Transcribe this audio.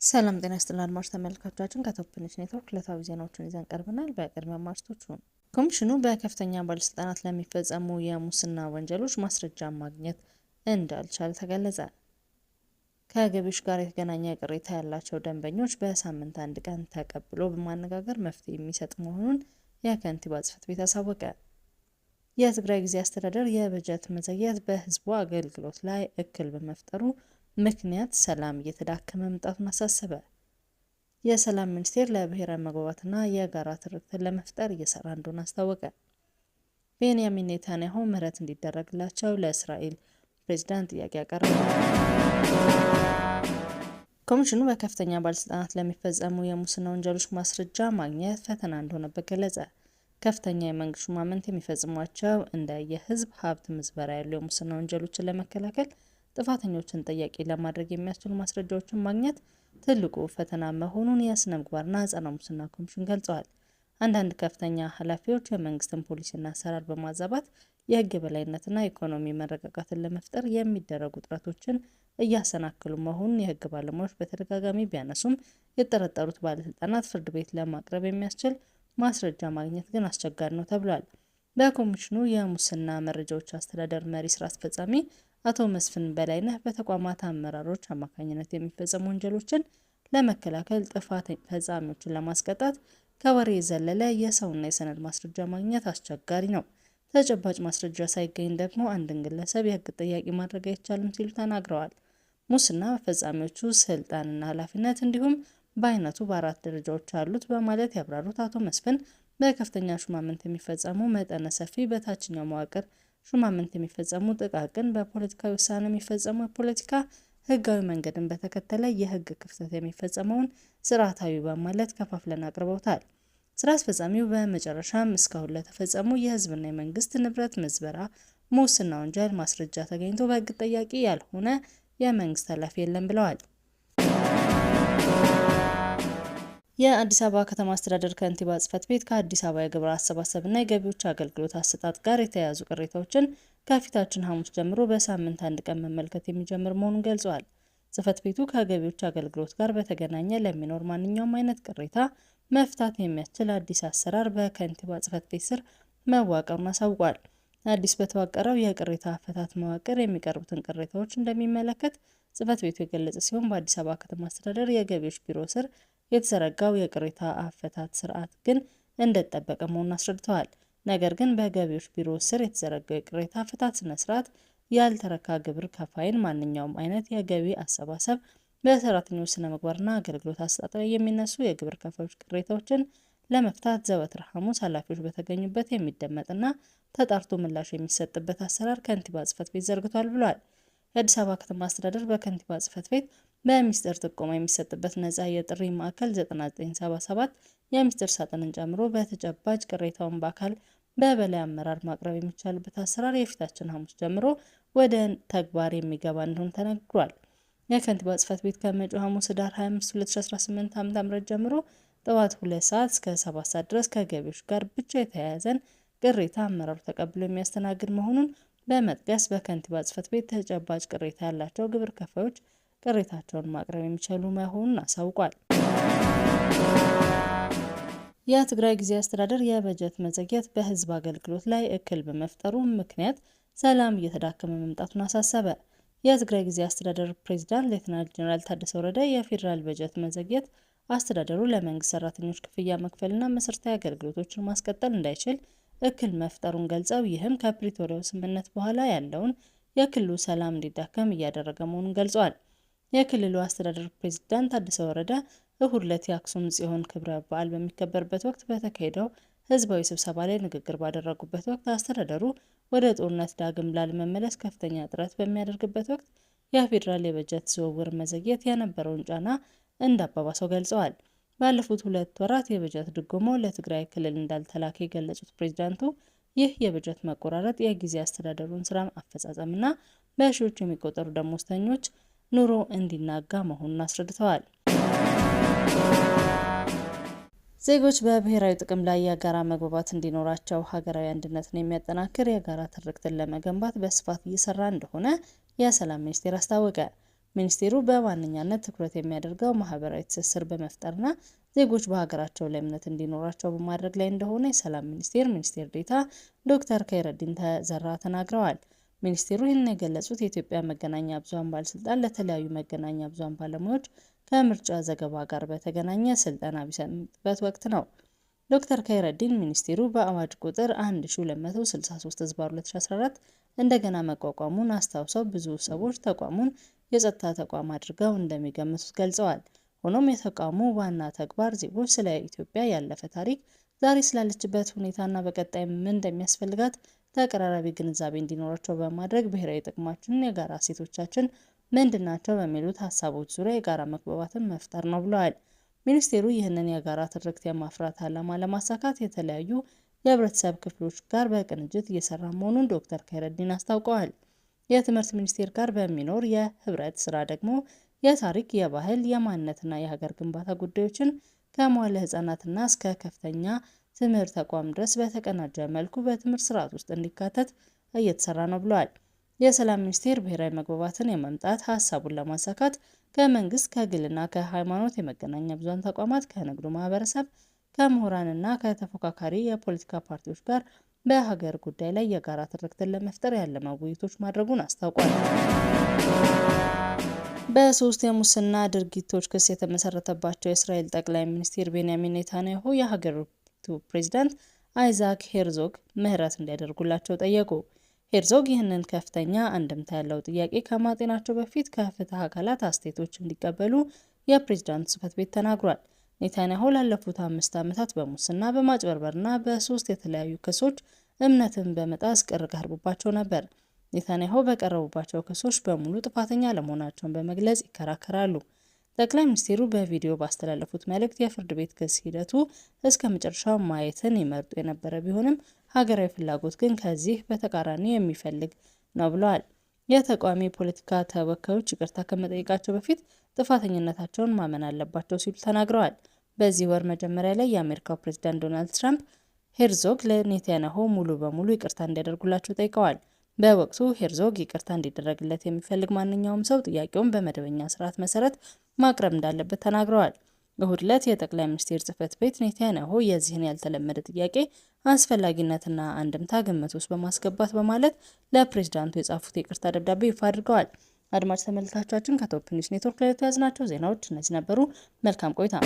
ሰላም ጤና ይስጥልን አድማጭ ተመልካቾቻችን ከቶፕንሽ ኔትወርክ ዕለታዊ ዜናዎችን ይዘን ቀርበናል። በቅድሚያ ማርቶቹ ኮሚሽኑ በከፍተኛ ባለስልጣናት ለሚፈጸሙ የሙስና ወንጀሎች ማስረጃ ማግኘት እንዳልቻለ ተገለጸ። ከገቢዎች ጋር የተገናኘ ቅሬታ ያላቸው ደንበኞች በሳምንት አንድ ቀን ተቀብሎ በማነጋገር መፍትሄ የሚሰጥ መሆኑን የከንቲባ ጽሕፈት ቤት አሳወቀ። የትግራይ ጊዜያዊ አስተዳደር የበጀት መዘግየት በህዝቡ አገልግሎት ላይ እክል በመፍጠሩ ምክንያት ሰላም እየተዳከመ መምጣቱን አሳሰበ። የሰላም ሚኒስቴር ለብሔራዊ መግባባትና የጋራ ትርክትን ለመፍጠር እየሰራ እንደሆነ አስታወቀ። ቤንያሚን ኔታንያሁ ምህረት እንዲደረግላቸው ለእስራኤል ፕሬዝዳንት ጥያቄ አቀረቡ። ኮሚሽኑ በከፍተኛ ባለስልጣናት ለሚፈጸሙ የሙስና ወንጀሎች ማስረጃ ማግኘት ፈተና እንደሆነበት ገለጸ። ከፍተኛ የመንግስት ሹማምንት የሚፈጽሟቸው እንደ የህዝብ ሀብት ምዝበራ ያሉ የሙስና ወንጀሎችን ለመከላከል ጥፋተኞችን ተጠያቂ ለማድረግ የሚያስችሉ ማስረጃዎችን ማግኘት ትልቁ ፈተና መሆኑን የስነ ምግባርና ጸረ ሙስና ኮሚሽን ገልጸዋል። አንዳንድ ከፍተኛ ኃላፊዎች የመንግስትን ፖሊሲና አሰራር በማዛባት የህግ የበላይነትና የኢኮኖሚ መረጋጋትን ለመፍጠር የሚደረጉ ጥረቶችን እያሰናክሉ መሆኑን የህግ ባለሙያዎች በተደጋጋሚ ቢያነሱም የተጠረጠሩት ባለስልጣናት ፍርድ ቤት ለማቅረብ የሚያስችል ማስረጃ ማግኘት ግን አስቸጋሪ ነው ተብሏል። በኮሚሽኑ የሙስና መረጃዎች አስተዳደር መሪ ስራ አስፈጻሚ አቶ መስፍን በላይነህ በተቋማት አመራሮች አማካኝነት የሚፈጸሙ ወንጀሎችን ለመከላከል ጥፋት ፈጻሚዎችን ለማስቀጣት ከወሬ የዘለለ የሰውና የሰነድ ማስረጃ ማግኘት አስቸጋሪ ነው። ተጨባጭ ማስረጃ ሳይገኝ ደግሞ አንድን ግለሰብ የህግ ተጠያቂ ማድረግ አይቻልም ሲሉ ተናግረዋል። ሙስና በፈጻሚዎቹ ስልጣንና ኃላፊነት እንዲሁም በአይነቱ በአራት ደረጃዎች አሉት በማለት ያብራሩት አቶ መስፍን በከፍተኛ ሹማምንት የሚፈጸሙ መጠነ ሰፊ፣ በታችኛው መዋቅር ሹማምንት የሚፈጸሙ ጥቃቅን፣ በፖለቲካዊ ውሳኔ የሚፈጸሙ የፖለቲካ ህጋዊ መንገድን በተከተለ የህግ ክፍተት የሚፈጸመውን ስርዓታዊ በማለት ከፋፍለን አቅርበውታል። ስራ አስፈጻሚው በመጨረሻም እስካሁን ለተፈጸሙ የህዝብና የመንግስት ንብረት ምዝበራ፣ ሙስና ወንጀል ማስረጃ ተገኝቶ በህግ ተጠያቂ ያልሆነ የመንግስት ኃላፊ የለም ብለዋል። የአዲስ አበባ ከተማ አስተዳደር ከንቲባ ጽሕፈት ቤት ከአዲስ አበባ የግብር አሰባሰብና የገቢዎች አገልግሎት አሰጣጥ ጋር የተያያዙ ቅሬታዎችን ከፊታችን ሐሙስ ጀምሮ በሳምንት አንድ ቀን መመልከት የሚጀምር መሆኑን ገልጿል። ጽሕፈት ቤቱ ከገቢዎች አገልግሎት ጋር በተገናኘ ለሚኖር ማንኛውም አይነት ቅሬታ መፍታት የሚያስችል አዲስ አሰራር በከንቲባ ጽሕፈት ቤት ስር መዋቀሩን አሳውቋል። አዲስ በተዋቀረው የቅሬታ አፈታት መዋቅር የሚቀርቡትን ቅሬታዎች እንደሚመለከት ጽሕፈት ቤቱ የገለጸ ሲሆን በአዲስ አበባ ከተማ አስተዳደር የገቢዎች ቢሮ ስር የተዘረጋው የቅሬታ አፈታት ስርዓት ግን እንደተጠበቀ መሆኑን አስረድተዋል። ነገር ግን በገቢዎች ቢሮ ስር የተዘረጋው የቅሬታ አፈታት ስነ ስርዓት ያልተረካ ግብር ከፋይን ማንኛውም አይነት የገቢ አሰባሰብ፣ በሰራተኞች ስነ ምግባርና አገልግሎት አሰጣጥ ላይ የሚነሱ የግብር ከፋዮች ቅሬታዎችን ለመፍታት ዘወትር ሐሙስ ኃላፊዎች በተገኙበት የሚደመጥና ተጣርቶ ምላሽ የሚሰጥበት አሰራር ከንቲባ ጽሕፈት ቤት ዘርግቷል ብሏል። የአዲስ አበባ ከተማ አስተዳደር በከንቲባ ጽሕፈት ቤት በሚስጥር ጥቆማ የሚሰጥበት ነፃ የጥሪ ማዕከል 9977 የሚስጥር ሳጥንን ጨምሮ በተጨባጭ ቅሬታውን በአካል በበላይ አመራር ማቅረብ የሚቻልበት አሰራር የፊታችን ሐሙስ ጀምሮ ወደ ተግባር የሚገባ እንደሆነ ተነግሯል። የከንቲባ ጽሕፈት ቤት ከመጪው ሐሙስ ህዳር 25 2018 ዓ.ም ጀምሮ ጠዋት 2 ሰዓት እስከ 7 ሰዓት ድረስ ከገቢዎች ጋር ብቻ የተያያዘን ቅሬታ አመራሩ ተቀብሎ የሚያስተናግድ መሆኑን በመጥቀስ በከንቲባ ጽሕፈት ቤት ተጨባጭ ቅሬታ ያላቸው ግብር ከፋዮች ቅሬታቸውን ማቅረብ የሚችሉ መሆኑን አሳውቋል። የትግራይ ጊዜያዊ አስተዳደር የበጀት መዘግየት በህዝብ አገልግሎት ላይ እክል በመፍጠሩ ምክንያት ሰላም እየተዳከመ መምጣቱን አሳሰበ። የትግራይ ጊዜያዊ አስተዳደር ፕሬዝዳንት ሌተናል ጄኔራል ታደሰ ወረደ የፌዴራል በጀት መዘግየት አስተዳደሩ ለመንግስት ሰራተኞች ክፍያ መክፈልና መሰረታዊ አገልግሎቶችን ማስቀጠል እንዳይችል እክል መፍጠሩን ገልጸው ይህም ከፕሪቶሪያው ስምምነት በኋላ ያለውን የክልሉ ሰላም እንዲዳከም እያደረገ መሆኑን ገልጸዋል። የክልሉ አስተዳደር ፕሬዝዳንት ታደሰ ወረደ እሁድ ዕለት የአክሱም ጽዮን ክብረ በዓል በሚከበርበት ወቅት በተካሄደው ህዝባዊ ስብሰባ ላይ ንግግር ባደረጉበት ወቅት አስተዳደሩ ወደ ጦርነት ዳግም ላለመመለስ ከፍተኛ ጥረት በሚያደርግበት ወቅት የፌዴራል የበጀት ዝውውር መዘግየት የነበረውን ጫና እንዳባባሰው ገልጸዋል። ባለፉት 2 ወራት የበጀት ድጎማው ለትግራይ ክልል እንዳልተላከ የገለጹት ፕሬዝዳንቱ ይህ የበጀት መቆራረጥ የጊዜያዊ አስተዳደሩን ስራ አፈጻጸምና በሺዎች የሚቆጠሩ ደሞዝተኞች ኑሮ እንዲናጋ መሆኑን አስረድተዋል። ዜጎች በብሔራዊ ጥቅም ላይ የጋራ መግባባት እንዲኖራቸው ሀገራዊ አንድነትን የሚያጠናክር የጋራ ትርክትን ለመገንባት በስፋት እየሰራ እንደሆነ የሰላም ሚኒስቴር አስታወቀ። ሚኒስቴሩ በዋነኛነት ትኩረት የሚያደርገው ማህበራዊ ትስስር በመፍጠርና ዜጎች በሀገራቸው ላይ እምነት እንዲኖራቸው በማድረግ ላይ እንደሆነ የሰላም ሚኒስቴር ዴኤታ ዶክተር ከይረዲን ተዘራ ተናግረዋል። ሚኒስቴሩ ይህንን የገለጹት የኢትዮጵያ መገናኛ ብዙኃን ባለስልጣን ለተለያዩ መገናኛ ብዙኃን ባለሙያዎች ከምርጫ ዘገባ ጋር በተገናኘ ስልጠና በሚሰጥበት ወቅት ነው። ዶክተር ከይረዲን ሚኒስቴሩ በአዋጅ ቁጥር 1263/2014 እንደገና መቋቋሙን አስታውሰው ብዙ ሰዎች ተቋሙን የጸጥታ ተቋም አድርገው እንደሚገምቱት ገልጸዋል። ሆኖም የተቋሙ ዋና ተግባር ዜጎች ስለ ኢትዮጵያ ያለፈ ታሪክ፣ ዛሬ ስላለችበት ሁኔታና በቀጣይ ምን እንደሚያስፈልጋት ተቀራራቢ ግንዛቤ እንዲኖራቸው በማድረግ ብሔራዊ ጥቅማችን፣ የጋራ እሴቶቻችን ምንድናቸው በሚሉት ሀሳቦች ዙሪያ የጋራ መግባባትን መፍጠር ነው ብለዋል። ሚኒስቴሩ ይህንን የጋራ ትርክት የማፍራት ዓላማ ለማሳካት የተለያዩ የህብረተሰብ ክፍሎች ጋር በቅንጅት እየሰራ መሆኑን ዶክተር ከይረዲን አስታውቀዋል። የትምህርት ሚኒስቴር ጋር በሚኖር የህብረት ስራ ደግሞ የታሪክ፣ የባህል፣ የማንነትና የሀገር ግንባታ ጉዳዮችን ከመዋዕለ ህጻናትና እስከ ከፍተኛ ትምህርት ተቋም ድረስ በተቀናጀ መልኩ በትምህርት ስርዓት ውስጥ እንዲካተት እየተሰራ ነው ብለዋል። የሰላም ሚኒስቴር ብሔራዊ መግባባትን የማምጣት ሀሳቡን ለማሳካት ከመንግስት፣ ከግልና ከሃይማኖት የመገናኛ ብዙኃን ተቋማት፣ ከንግዱ ማህበረሰብ፣ ከምሁራንና ከተፎካካሪ የፖለቲካ ፓርቲዎች ጋር በሀገር ጉዳይ ላይ የጋራ ትርክትን ለመፍጠር ያለመ ውይይቶች ማድረጉን አስታውቋል። በ3 የሙስና ድርጊቶች ክስ የተመሰረተባቸው የእስራኤል ጠቅላይ ሚኒስትር ቤንያሚን ኔታንያሁ የሀገሪቱ ፕሬዝዳንት አይዛክ ሄርዞግ ምህረት እንዲያደርጉላቸው ጠየቁ። ሄርዞግ ይህንን ከፍተኛ አንድምታ ያለው ጥያቄ ከማጤናቸው በፊት ከፍትህ አካላት አስተያየቶች እንዲቀበሉ የፕሬዝዳንቱ ጽሕፈት ቤት ተናግሯል። ኔታንያሁ ላለፉት 5 ዓመታት በሙስና፣ በማጭበርበርና በ3 የተለያዩ ክሶች እምነትን በመጣስ ቅር ቀርቦባቸው ነበር። ኔታንያሁ በቀረቡባቸው ክሶች በሙሉ ጥፋተኛ ለመሆናቸውን በመግለጽ ይከራከራሉ። ጠቅላይ ሚኒስትሩ በቪዲዮ ባስተላለፉት መልእክት የፍርድ ቤት ክስ ሂደቱ እስከ መጨረሻው ማየትን ይመርጡ የነበረ ቢሆንም ሀገራዊ ፍላጎት ግን ከዚህ በተቃራኒ የሚፈልግ ነው ብለዋል። የተቃዋሚ ፖለቲካ ተወካዮች ይቅርታ ከመጠየቃቸው በፊት ጥፋተኝነታቸውን ማመን አለባቸው ሲሉ ተናግረዋል። በዚህ ወር መጀመሪያ ላይ የአሜሪካው ፕሬዝዳንት ዶናልድ ትራምፕ ሄርዞግ ለኔታንያሁ ሙሉ በሙሉ ይቅርታ እንዲያደርጉላቸው ጠይቀዋል። በወቅቱ ሄርዞግ ይቅርታ እንዲደረግለት የሚፈልግ ማንኛውም ሰው ጥያቄውን በመደበኛ ስርዓት መሰረት ማቅረብ እንዳለበት ተናግረዋል። እሁድ ዕለት የጠቅላይ ሚኒስትር ጽሕፈት ቤት ኔታንያሁ የዚህን ያልተለመደ ጥያቄ አስፈላጊነትና አንድምታ ግምት ውስጥ በማስገባት በማለት ለፕሬዝዳንቱ የጻፉት የይቅርታ ደብዳቤ ይፋ አድርገዋል። አድማጭ ተመልካቾቻችን ከቶፕ ኒውስ ኔትወርክ ላይ የተያዝናቸው ዜናዎች እነዚህ ነበሩ። መልካም ቆይታ።